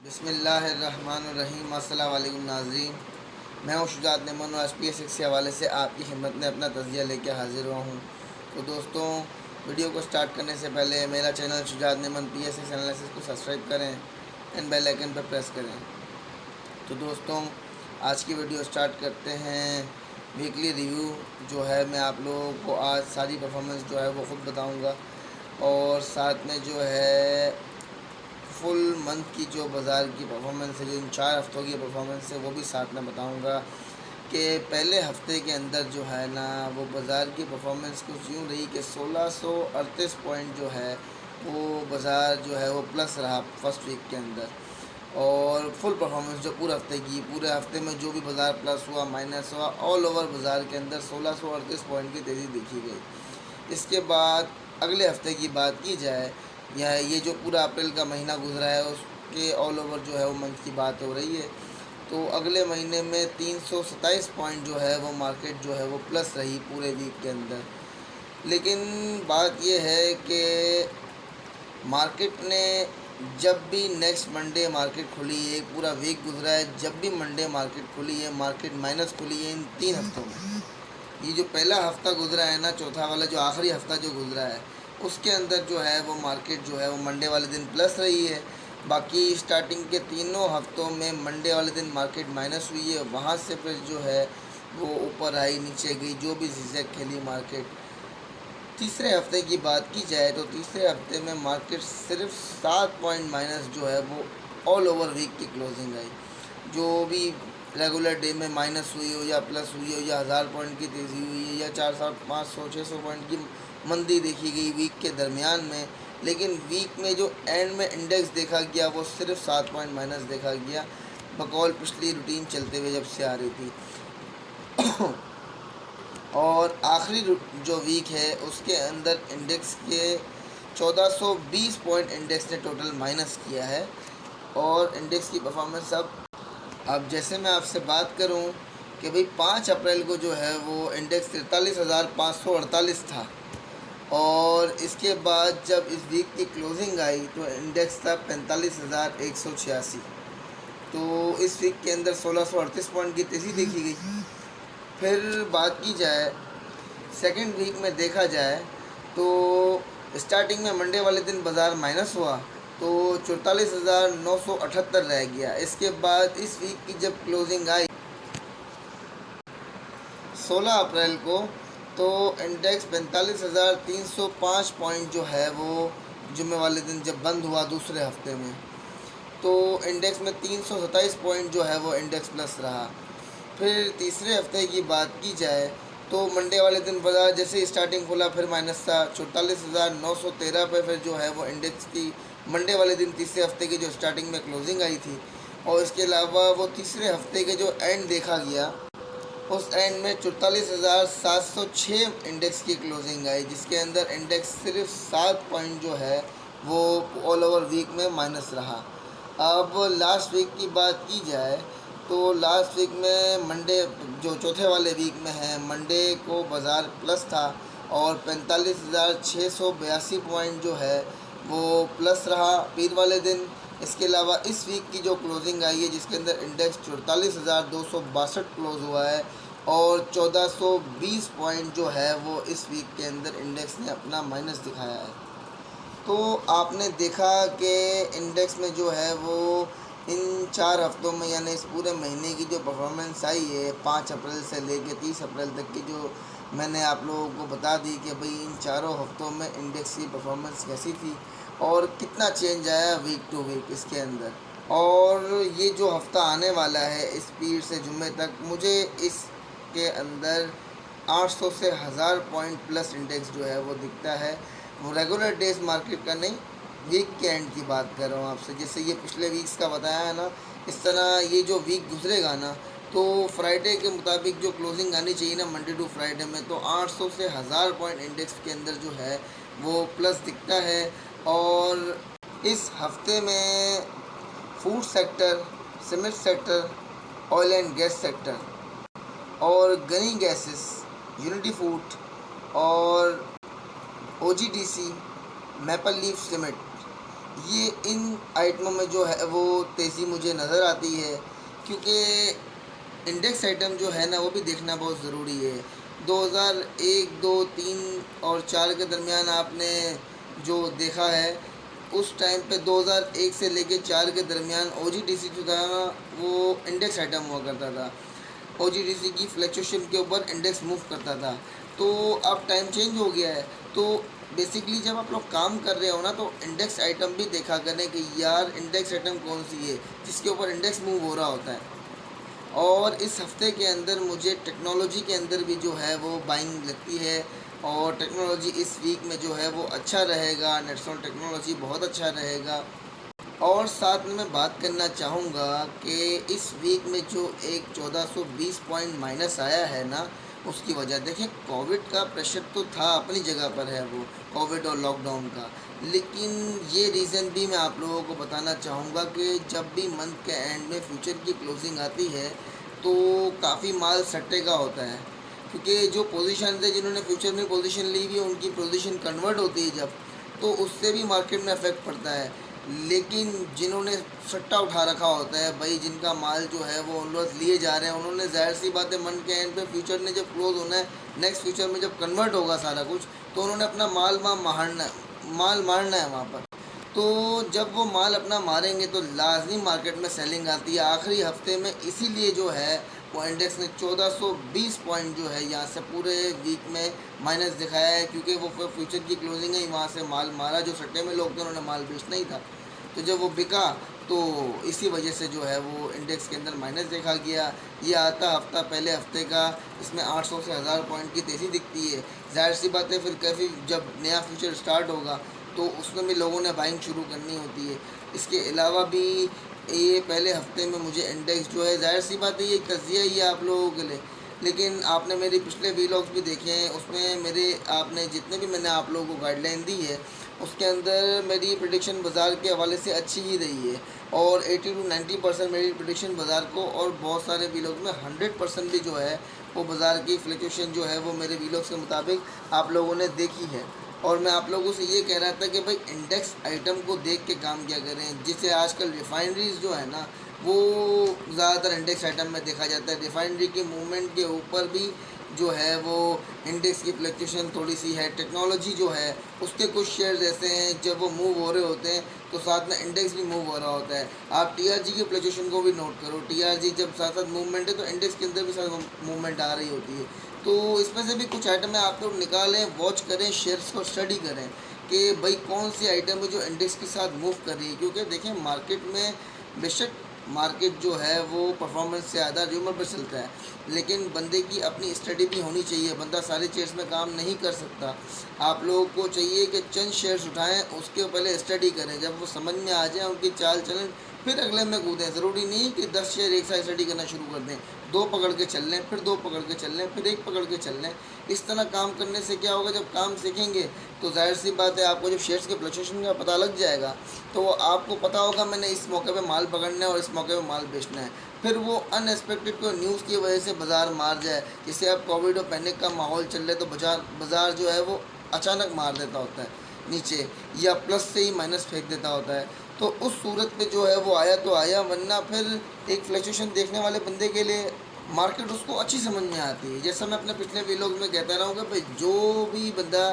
बिस्मिल्लाहिर्रहमानिर्रहीम। अस्सलाम वालेकुम नाज़रीन, मैं हूँ शुजात नेमन और SPSX के हवाले से आपकी खिदमत में अपना तज़किया लेके हाज़िर हुआ हूँ। तो दोस्तों, वीडियो को स्टार्ट करने से पहले मेरा channel Shujaat Neyman PSX analysis को सब्सक्राइब करें एंड बेल आइकन पर प्रेस करें। तो दोस्तों, आज की वीडियो स्टार्ट करते हैं। वीकली रिव्यू जो है मैं आप लोगों को आज सारी परफॉर्मेंस जो है वो ख़ुद बताऊँगा और साथ में जो है फुल मंथ की जो बाज़ार की परफॉर्मेंस है, जो इन 4 हफ़्तों की परफॉर्मेंस है, वो भी साथ में बताऊंगा कि पहले हफ्ते के अंदर जो है ना वो बाज़ार की परफॉर्मेंस कुछ यूँ रही कि 1638 पॉइंट जो है वो बाज़ार जो है वो प्लस रहा फर्स्ट वीक के अंदर। और फुल परफॉर्मेंस जो पूरे हफ्ते की, पूरे हफ्ते में जो भी बाज़ार प्लस हुआ माइनस हुआ, ऑल ओवर बाज़ार के अंदर 1638 पॉइंट की तेज़ी देखी गई। इसके बाद अगले हफ्ते की बात की जाए, या ये जो पूरा अप्रैल का महीना गुजरा है उसके ऑल ओवर जो है वो मंथ की बात हो रही है, तो अगले महीने में 327 पॉइंट जो है वो मार्केट जो है वो प्लस रही पूरे वीक के अंदर। लेकिन बात ये है कि मार्केट ने जब भी नेक्स्ट मंडे मार्केट खुली है, एक पूरा वीक गुजरा है, जब भी मंडे मार्केट खुली है मार्केट माइनस खुली है इन 3 हफ्तों में। ये जो पहला हफ़्ता गुजरा है ना, चौथा वाला जो आखिरी हफ़्ता जो गुजरा है, उसके अंदर जो है वो मार्केट जो है वो मंडे वाले दिन प्लस रही है। बाकी स्टार्टिंग के तीनों हफ्तों में मंडे वाले दिन मार्केट माइनस हुई है, वहाँ से फिर जो है वो ऊपर आई नीचे गई, जो भी झिझक खेली मार्केट। तीसरे हफ्ते की बात की जाए तो तीसरे हफ्ते में मार्केट सिर्फ 7 पॉइंट माइनस जो है वो ऑल ओवर वीक की क्लोजिंग आई। जो भी रेगुलर डे में माइनस हुई हो या प्लस हुई हो, या 1000 पॉइंट की तेज़ी हुई है, या 400 500 600 पॉइंट की मंदी देखी गई वीक के दरमियान में, लेकिन वीक में जो एंड में इंडेक्स देखा गया वो सिर्फ 7 पॉइंट माइनस देखा गया, बकौल पिछली रूटीन चलते हुए जब से आ रही थी। और आखिरी जो वीक है उसके अंदर इंडेक्स के 1420 पॉइंट इंडेक्स ने टोटल माइनस किया है। और इंडेक्स की परफॉर्मेंस अब जैसे मैं आपसे बात करूं कि भाई 5 अप्रैल को जो है वो इंडेक्स 43,548 था, और इसके बाद जब इस वीक की क्लोजिंग आई तो इंडेक्स था 45,186। तो इस वीक के अंदर 1638 पॉइंट की तेज़ी देखी गई। फिर बात की जाए सेकंड वीक में, देखा जाए तो स्टार्टिंग में मंडे वाले दिन बाज़ार माइनस हुआ तो 44,978 रह गया। इसके बाद इस वीक की जब क्लोजिंग आई 16 अप्रैल को, तो इंडेक्स 45,305 पॉइंट जो है वो जुम्मे वाले दिन जब बंद हुआ दूसरे हफ्ते में, तो इंडेक्स में 327 पॉइंट जो है वो इंडेक्स प्लस रहा। फिर तीसरे हफ्ते की बात की जाए तो मंडे वाले दिन बाज़ार जैसे स्टार्टिंग खुला फिर माइनस था 44,913 पे, फिर जो है वो इंडेक्स की मंडे वाले दिन तीसरे हफ्ते की जो स्टार्टिंग में क्लोजिंग आई थी। और इसके अलावा वो तीसरे हफ्ते के जो एंड देखा गया, उस एंड में 44,706 इंडेक्स की क्लोजिंग आई, जिसके अंदर इंडेक्स सिर्फ 7 पॉइंट जो है वो ऑल ओवर वीक में माइनस रहा। अब लास्ट वीक की बात की जाए तो लास्ट वीक में मंडे जो चौथे वाले वीक में है, मंडे को बाज़ार प्लस था और 45,682 पॉइंट जो है वो प्लस रहा पीर वाले दिन। इसके अलावा इस वीक की जो क्लोजिंग आई है जिसके अंदर इंडेक्स 44,262 क्लोज़ हुआ है, और 1420 पॉइंट जो है वो इस वीक के अंदर इंडेक्स ने अपना माइनस दिखाया है। तो आपने देखा कि इंडेक्स में जो है वो इन 4 हफ्तों में, यानी इस पूरे महीने की जो परफॉर्मेंस आई है 5 अप्रैल से लेकर 30 अप्रैल तक की, जो मैंने आप लोगों को बता दी कि भाई इन चारों हफ्तों में इंडेक्स की परफॉर्मेंस कैसी थी और कितना चेंज आया वीक टू वीक इसके अंदर। और ये जो हफ्ता आने वाला है इस पीर से जुम्मे तक, मुझे इसके अंदर 800 से 1000 पॉइंट प्लस इंडेक्स जो है वो दिखता है। वो रेगुलर डेज मार्केट का नहीं, वीक के एंड की बात कर रहा हूँ आपसे। जैसे ये पिछले वीक्स का बताया है ना, इस तरह ये जो वीक गुजरेगा ना, तो फ्राइडे के मुताबिक जो क्लोजिंग आनी चाहिए ना मंडे टू फ्राइडे में, तो 800 से 1000 पॉइंट इंडेक्स के अंदर जो है वो प्लस दिखता है। और इस हफ्ते में food sector, cement sector, oil and gas sector और गनी गैसेस, यूनिटी फूड और OGDC, मैपल लीफ सीमेंट, ये इन आइटमों में जो है वो तेज़ी मुझे नज़र आती है, क्योंकि इंडेक्स आइटम जो है ना वो भी देखना बहुत ज़रूरी है। 2001, 2, 3 और 4 के दरमियान आपने जो देखा है, उस टाइम पे 2001 से लेके 4 के दरमियान ओजीडीसी जो था ना, वो इंडेक्स आइटम हुआ करता था। ओजीडीसी की फ्लक्चुएशन के ऊपर इंडेक्स मूव करता था। तो अब टाइम चेंज हो गया है। तो बेसिकली जब आप लोग काम कर रहे हो ना, तो इंडेक्स आइटम भी देखा करें कि यार इंडेक्स आइटम कौन सी है जिसके ऊपर इंडेक्स मूव हो रहा होता है। और इस हफ्ते के अंदर मुझे टेक्नोलॉजी के अंदर भी जो है वो बाइंग लगती है, और टेक्नोलॉजी इस वीक में जो है वो अच्छा रहेगा, नेटसोन टेक्नोलॉजी बहुत अच्छा रहेगा। और साथ में मैं बात करना चाहूँगा कि इस वीक में जो एक 1420 पॉइंट माइनस आया है ना, उसकी वजह देखिए कोविड का प्रेशर तो था, अपनी जगह पर है वो, कोविड और लॉकडाउन का। लेकिन ये रीज़न भी मैं आप लोगों को बताना चाहूँगा कि जब भी मंथ के एंड में फ्यूचर की क्लोजिंग आती है, तो काफ़ी माल सट्टे का होता है, क्योंकि जो पोजीशन थे जिन्होंने फ्यूचर में पोजीशन ली हुई है, उनकी पोजीशन कन्वर्ट होती है जब, तो उससे भी मार्केट में इफ़ेक्ट पड़ता है। लेकिन जिन्होंने सट्टा उठा रखा होता है भाई, जिनका माल जो है वो उन लोग लिए जा रहे हैं, उन्होंने ज़ाहिर सी बात है मंथ के एंड पे फ्यूचर ने जब क्लोज होना है, नेक्स्ट फ्यूचर में जब कन्वर्ट होगा सारा कुछ, तो उन्होंने अपना माल मारना है वहाँ पर। तो जब वो माल अपना मारेंगे तो लाजमी मार्केट में सेलिंग आती है आखिरी हफ्ते में। इसीलिए जो है वो इंडेक्स ने 1420 पॉइंट जो है यहाँ से पूरे वीक में माइनस दिखाया है, क्योंकि वो फ्यूचर की क्लोजिंग है, वहाँ से माल मारा, जो सट्टे में लोग थे उन्होंने माल बेचना ही था। तो जब वो बिका, तो इसी वजह से जो है वो इंडेक्स के अंदर माइनस देखा गया। ये आता हफ्ता पहले हफ्ते का, इसमें 800 से 1000 पॉइंट की तेज़ी दिखती है। ज़ाहिर सी बात है, फिर काफ़ी जब नया फ्यूचर स्टार्ट होगा तो उसमें भी लोगों ने बाइंग शुरू करनी होती है। इसके अलावा भी ये पहले हफ्ते में मुझे इंडेक्स जो है, ज़ाहिर सी बात है ये तज़िया ही है आप लोगों के लिए, लेकिन आपने मेरे पिछले वीलॉग्स भी देखे हैं, उसमें मेरे आपने जितने भी मैंने आप लोगों को गाइडलाइन दी है, उसके अंदर मेरी प्रिडिक्शन बाज़ार के हवाले से अच्छी ही रही है। और 80 to 90% मेरी प्रिडिक्शन बाज़ार को, और बहुत सारे वीलॉग में 100% भी जो है वो बाज़ार की फ्लक्चुएशन जो है वो मेरे वीलॉग्स के मुताबिक आप लोगों ने देखी है। और मैं आप लोगों से ये कह रहा था कि भाई इंडेक्स आइटम को देख के काम किया करें। जिससे आजकल रिफाइनरीज जो है ना, वो ज़्यादातर इंडेक्स आइटम में देखा जाता है। रिफाइनरी के मूवमेंट के ऊपर भी जो है वो इंडेक्स की फ्लक्चुएशन थोड़ी सी है। टेक्नोलॉजी जो है उसके कुछ शेयर्स ऐसे हैं, जब वो मूव हो रहे होते हैं तो साथ में इंडेक्स भी मूव हो रहा होता है। आप टीआरजी की फ्लक्चुएशन को भी नोट करो, टीआरजी जब साथ साथ मूवमेंट है तो इंडेक्स के अंदर भी साथ मूवमेंट आ रही होती है। तो इसमें से भी कुछ आइटम है, आप लोग निकालें, वॉच करें, शेयर्स को स्टडी करें कि भाई कौन सी आइटम है जो इंडेक्स के साथ मूव कर रही है। क्योंकि देखें मार्केट में बेशक मार्केट जो है वो परफॉर्मेंस से ज़्यादा र्यूमर पर चलता है, लेकिन बंदे की अपनी स्टडी भी होनी चाहिए। बंदा सारे शेयर्स में काम नहीं कर सकता। आप लोगों को चाहिए कि चंद शेयर्स उठाएं, उसके पहले स्टडी करें, जब वो समझ में आ जाए उनकी चाल चलन, फिर अगले में कूदें। ज़रूरी नहीं कि 10 शेयर एक साथ स्टडी करना शुरू कर दें। 2 पकड़ के चल लें, फिर 2 पकड़ के चल लें, फिर 1 पकड़ के चल लें। इस तरह काम करने से क्या होगा, जब काम सीखेंगे तो जाहिर सी बात है आपको जब शेयर्स के फ्लक्चुएशन का पता लग जाएगा, तो आपको पता होगा मैंने इस मौके पे माल पकड़ना है और इस मौके पे माल बेचना है। फिर वो अनएक्सपेक्टेड कोई न्यूज़ की वजह से बाज़ार मार जाए, जैसे अब कोविड और पैनिक का माहौल चल रहा है, तो बाज़ार जो है वो अचानक मार देता होता है नीचे, या प्लस से ही माइनस फेंक देता होता है। तो उस सूरत पे जो है वो आया तो आया, वरना फिर एक फ्लक्चुएशन देखने वाले बंदे के लिए मार्केट उसको अच्छी समझ में आती है। जैसा मैं अपने पिछले वीलॉग में कहता रहा हूँ कि भाई जो भी बंदा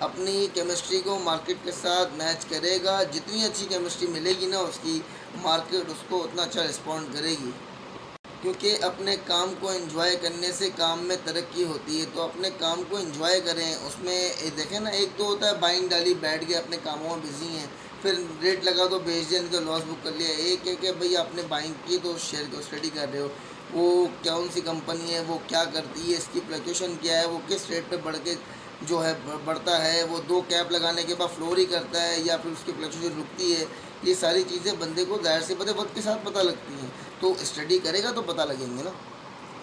अपनी केमिस्ट्री को मार्केट के साथ मैच करेगा, जितनी अच्छी केमिस्ट्री मिलेगी ना उसकी, मार्केट उसको उतना अच्छा रिस्पॉन्ड करेगी। क्योंकि अपने काम को एंजॉय करने से काम में तरक्की होती है। तो अपने काम को एंजॉय करें। उसमें देखें ना, एक तो होता है बाइंग डाली, बैठ गए अपने कामों में बिजी हैं, फिर रेट लगा तो बेच दिया, नहीं तो लॉस बुक कर लिया। एक है कि भाई आपने बाइंग की तो उस शेयर को स्टडी कर रहे हो, वो कौन सी कंपनी है, वो क्या करती है, इसकी फ्लक्चुएशन क्या है, वो किस रेट पे बढ़ के जो है बढ़ता है, वो 2 कैप लगाने के बाद फ्लोर ही करता है या फिर उसकी फ्लक्चुएशन रुकती है। ये सारी चीज़ें बंदे को ज़ाहिर सी बात है वक्त के साथ पता लगती हैं, तो स्टडी करेगा तो पता लगेंगे ना।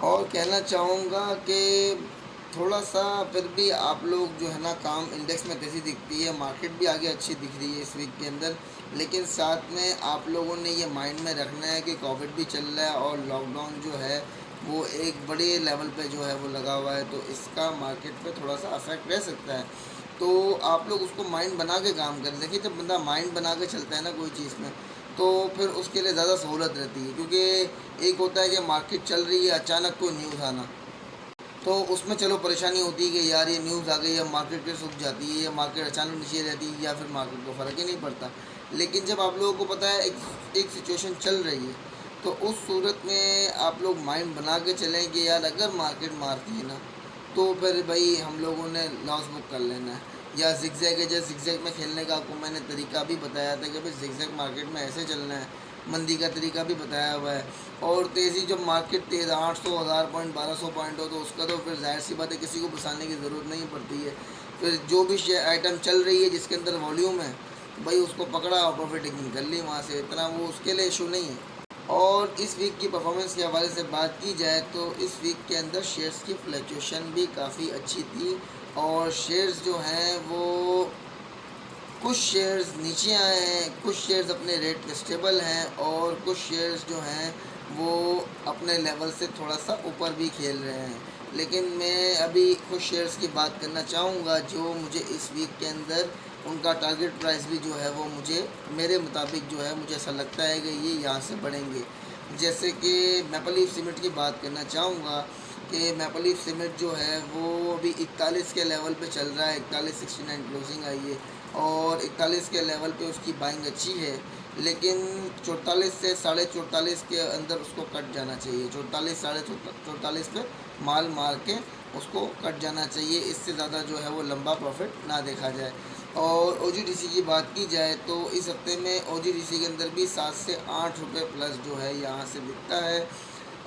और कहना चाहूँगा कि थोड़ा सा फिर भी आप लोग जो है ना, काम इंडेक्स में तेज़ी दिखती है, मार्केट भी आगे अच्छी दिख रही है इस वीक के अंदर, लेकिन साथ में आप लोगों ने ये माइंड में रखना है कि कोविड भी चल रहा है और लॉकडाउन जो है वो एक बड़े लेवल पे जो है वो लगा हुआ है, तो इसका मार्केट पे थोड़ा सा अफेक्ट रह सकता है। तो आप लोग उसको माइंड बना के काम करें। देखिए जब बंदा माइंड बना के चलता है ना कोई चीज़ में, तो फिर उसके लिए ज़्यादा सहूलत रहती है। क्योंकि एक होता है कि मार्केट चल रही है, अचानक कोई न्यूज़ आना, तो उसमें चलो परेशानी होती है कि यार ये न्यूज़ आ गई, या मार्केट फिर सूख जाती है, या मार्केट अचानक नीचे रहती है, या फिर मार्केट को फ़र्क ही नहीं पड़ता। लेकिन जब आप लोगों को पता है एक सिचुएशन चल रही है, तो उस सूरत में आप लोग माइंड बना के चलें कि यार अगर मार्केट मारती है ना, तो फिर भाई हम लोगों ने लॉस बुक कर लेना है। या ज़िगज़ैग है, जैसे ज़िगज़ैग में खेलने का आपको मैंने तरीका भी बताया था कि भाई ज़िगज़ैग मार्केट में ऐसे चलना है, मंदी का तरीका भी बताया हुआ है। और तेज़ी जब मार्केट तेज़ 800 हज़ार पॉइंट 1200 पॉइंट हो, तो उसका तो फिर ज़ाहिर सी बात है किसी को फंसाने की ज़रूरत नहीं पड़ती है। फिर जो भी शेयर आइटम चल रही है जिसके अंदर वॉल्यूम है, भाई उसको पकड़ा और प्रॉफिट टेकिंग कर ली वहाँ से, इतना वो उसके लिए इशू नहीं है। और इस वीक की परफॉर्मेंस के हवाले से बात की जाए तो इस वीक के अंदर शेयर्स की फ्लक्चुएशन भी काफ़ी अच्छी थी। और शेयर्स जो हैं वो कुछ शेयर्स नीचे आए हैं, कुछ शेयर्स अपने रेट पे स्टेबल हैं, और कुछ शेयर्स जो हैं वो अपने लेवल से थोड़ा सा ऊपर भी खेल रहे हैं। लेकिन मैं अभी कुछ शेयर्स की बात करना चाहूँगा जो मुझे इस वीक के अंदर उनका टारगेट प्राइस भी जो है वो मुझे मेरे मुताबिक जो है मुझे ऐसा लगता है कि ये यहाँ से बढ़ेंगे। जैसे कि मैपल लीफ सीमेंट की बात करना चाहूँगा कि मैपल लीफ सीमेंट जो है वो अभी 41 के लेवल पे चल रहा है, 41.69 क्लोजिंग आई है, और 41 के लेवल पे उसकी बाइंग अच्छी है। लेकिन 44 से 44.5 के अंदर उसको कट जाना चाहिए, 44 44.5 पे माल मार के उसको कट जाना चाहिए। इससे ज़्यादा जो है वो लंबा प्रॉफिट ना देखा जाए। और OGDC की बात की जाए तो इस हफ्ते में OGDC के अंदर भी 7 से 8 रुपये प्लस जो है यहाँ से बिकता है,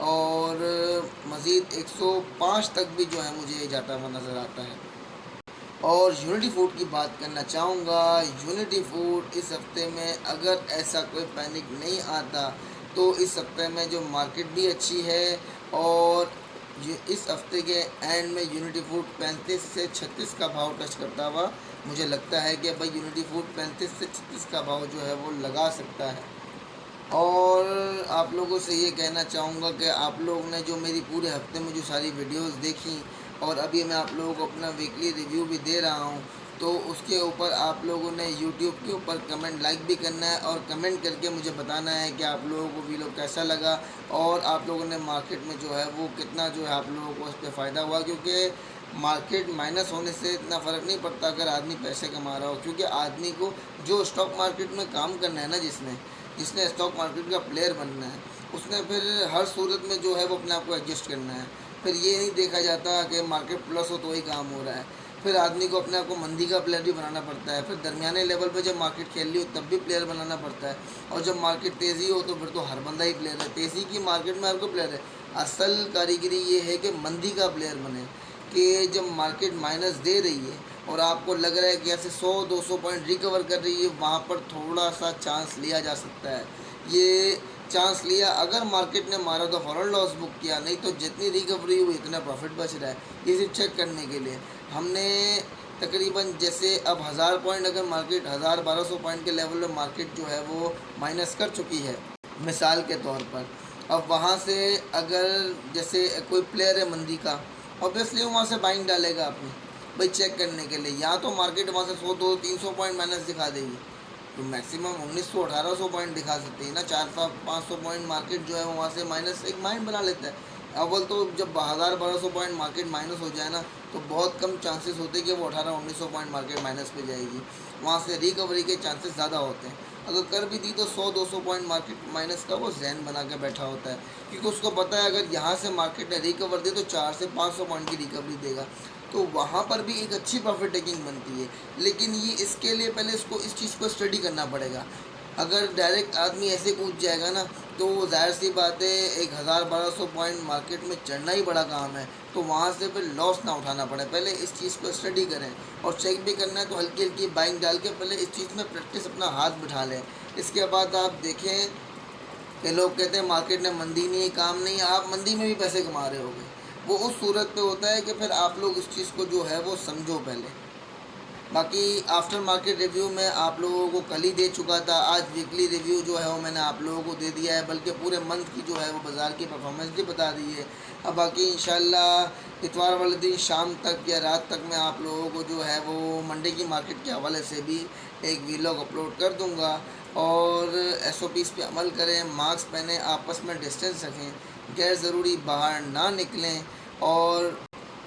और मज़ीद 105 तक भी जो है मुझे जाता हुआ नज़र आता है। और यूनिटी फूड की बात करना चाहूँगा, यूनिटी फूड इस हफ्ते में अगर ऐसा कोई पैनिक नहीं आता, तो इस हफ्ते में जो मार्केट भी अच्छी है, और इस हफ्ते के एंड में यूनिटी फूड 35 से 36 का भाव टच करता हुआ मुझे लगता है कि भाई यूनिटी फूड 35 से 36 का भाव जो है वो लगा सकता है। और आप लोगों से ये कहना चाहूँगा कि आप लोग ने जो मेरी पूरे हफ्ते में जो सारी वीडियोस देखी, और अभी मैं आप लोगों को अपना वीकली रिव्यू भी दे रहा हूँ, तो उसके ऊपर आप लोगों ने यूट्यूब के ऊपर कमेंट लाइक भी करना है, और कमेंट करके मुझे बताना है कि आप लोगों को वीडियो कैसा लगा, और आप लोगों ने मार्केट में जो है वो कितना जो है आप लोगों को उस पर फ़ायदा हुआ। क्योंकि मार्केट माइनस होने से इतना फ़र्क नहीं पड़ता अगर आदमी पैसे कमा रहा हो, क्योंकि आदमी को जो स्टॉक मार्केट में काम करना है ना, जिसने जिसने स्टॉक मार्केट का प्लेयर बनना है, उसने फिर हर सूरत में जो है वो अपने आप को एडजस्ट करना है। फिर ये नहीं देखा जाता कि मार्केट प्लस हो तो ही काम हो रहा है, फिर आदमी को अपने आप को मंदी का प्लेयर भी बनाना पड़ता है। फिर दरमियाने लेवल पे जब मार्केट खेल रही हो तब भी प्लेयर बनाना पड़ता है, और जब मार्केट तेज़ी हो तो फिर तो हर बंदा ही प्लेयर है। तेज़ी की मार्केट में हर कोई प्लेयर है। असल कारीगरी ये है कि मंदी का प्लेयर बने, कि जब मार्केट माइनस दे रही है और आपको लग रहा है कि ऐसे 100-200 पॉइंट रिकवर कर रही है, वहाँ पर थोड़ा सा चांस लिया जा सकता है। ये चांस लिया, अगर मार्केट ने मारा तो फ़ौरन लॉस बुक किया, नहीं तो जितनी रिकवरी हुई इतना प्रॉफिट बच रहा है। ये सिर्फ चेक करने के लिए हमने तकरीबन जैसे अब 1000 पॉइंट अगर मार्केट 1000-1200 पॉइंट के लेवल में मार्केट जो है वो माइनस कर चुकी है मिसाल के तौर पर, अब वहाँ से अगर जैसे कोई प्लेयर है मंदी का, ऑब्वियसली वहाँ से बाइंग डालेगा अपनी, भाई चेक करने के लिए। या तो मार्केट वहाँ से 100-200-300 पॉइंट माइनस दिखा देगी, तो मैक्सिमम 1900-1800 पॉइंट दिखा सकती है ना। 400-500 पॉइंट मार्केट जो है वहाँ से माइनस एक माइंड बना लेता है। अव्वल तो जब 1000-1200 पॉइंट मार्केट माइनस हो जाए ना, तो बहुत कम चांसेस होते हैं कि वो 1800-1900 पॉइंट मार्केट माइनस पे जाएगी। वहाँ से रिकवरी के चांसेस ज़्यादा होते हैं। अगर कर भी दी तो 100-200 पॉइंट मार्केट माइनस का वो जहन बना के बैठा होता है, क्योंकि उसको पता है अगर यहाँ से मार्केट ने रिकवर दी तो 400 से 500 पॉइंट की रिकवरी देगा, तो वहाँ पर भी एक अच्छी प्रॉफिट टेकिंग बनती है। लेकिन ये इसके लिए पहले इसको इस चीज़ को स्टडी करना पड़ेगा। अगर डायरेक्ट आदमी ऐसे कूद जाएगा ना, तो ज़ाहिर सी बात है 1000-1200 पॉइंट मार्केट में चढ़ना ही बड़ा काम है, तो वहाँ से फिर लॉस ना उठाना पड़े। पहले इस चीज़ को स्टडी करें, और चेक भी करना है तो हल्की हल्की बाइंग डाल के पहले इस चीज़ में प्रैक्टिस अपना हाथ बिठा लें। इसके बाद आप देखें कि लोग कहते हैं मार्केट में मंदी नहीं है, काम नहीं है, आप मंदी में भी पैसे कमा रहे होगे। वो उस सूरत पे होता है कि फिर आप लोग इस चीज़ को जो है वो समझो पहले। बाकी आफ्टर मार्केट रिव्यू में आप लोगों को कल ही दे चुका था, आज वीकली रिव्यू जो है वो मैंने आप लोगों को दे दिया है, बल्कि पूरे मंथ की जो है वो बाज़ार की परफॉर्मेंस भी बता दी है। अब बाकी इंशाल्लाह इतवार वाले दिन शाम तक या रात तक मैं आप लोगों को जो है वो मंडे की मार्केट के हवाले से भी एक वीलॉग अपलोड कर दूंगा। और एसओपीज़ पे अमल करें, मास्क पहने, आपस में डिस्टेंस रखें, गैर ज़रूरी बाहर ना निकलें। और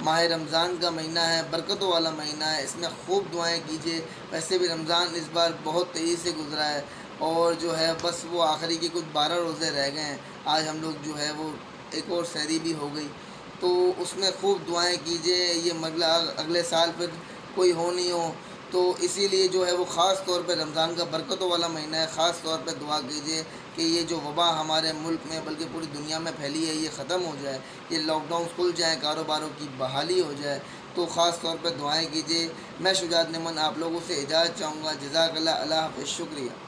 माह रमज़ान का महीना है, बरकतों वाला महीना है, इसमें खूब दुआएं कीजिए। वैसे भी रमज़ान इस बार बहुत तेज़ी से गुज़रा है और जो है बस वो आखिरी के कुछ 12 रोज़े रह गए हैं। आज हम लोग जो है वो एक और सहरी भी हो गई, तो उसमें खूब दुआएं कीजिए, ये मगला अगले साल फिर कोई हो नहीं हो। तो इसीलिए जो है वो ख़ास तौर पे रमज़ान का बरकतों वाला महीना है, ख़ास तौर पे दुआ कीजिए कि ये जो वबा हमारे मुल्क में बल्कि पूरी दुनिया में फैली है ये ख़त्म हो जाए, ये लॉकडाउन खुल जाए, कारोबारों की बहाली हो जाए। तो ख़ास तौर पे दुआएं कीजिए। मैं शुजात नेमन आप लोगों से इजाज़त चाहूँगा। जज़ाकल्लाह, अल्लाह हाफ़िज़, शुक्रिया।